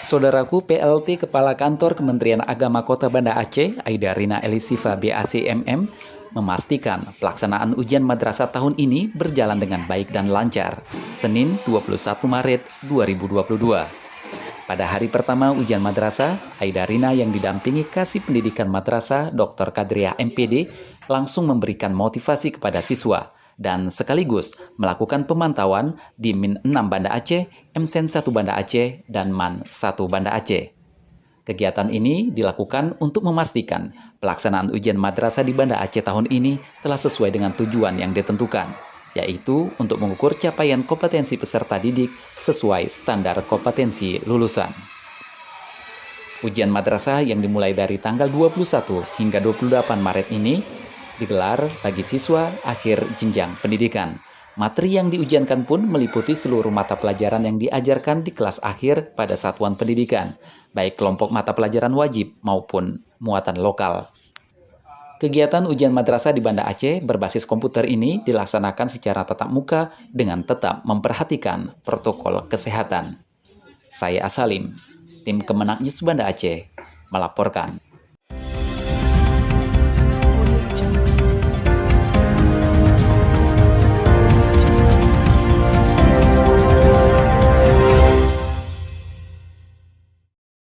Saudaraku, PLT Kepala Kantor Kementerian Agama Kota Banda Aceh, Aida Rina Elisifa BACMM, memastikan pelaksanaan ujian madrasah tahun ini berjalan dengan baik dan lancar, Senin 21 Maret 2022. Pada hari pertama ujian madrasah, Aida Rina yang didampingi Kasih Pendidikan Madrasah Dr. Kadriah MPD langsung memberikan motivasi kepada siswa dan sekaligus melakukan pemantauan di Min 6 Banda Aceh, MSen 1 Banda Aceh, dan Man 1 Banda Aceh. Kegiatan ini dilakukan untuk memastikan pelaksanaan ujian madrasah di Banda Aceh tahun ini telah sesuai dengan tujuan yang ditentukan, yaitu untuk mengukur capaian kompetensi peserta didik sesuai standar kompetensi lulusan. Ujian madrasah yang dimulai dari tanggal 21 hingga 28 Maret ini digelar bagi siswa akhir jenjang pendidikan. Materi yang diujiankan pun meliputi seluruh mata pelajaran yang diajarkan di kelas akhir pada satuan pendidikan, baik kelompok mata pelajaran wajib maupun muatan lokal. Kegiatan ujian madrasah di Banda Aceh berbasis komputer ini dilaksanakan secara tatap muka dengan tetap memperhatikan protokol kesehatan. Saya Asalim, tim Kemenang News Banda Aceh, melaporkan.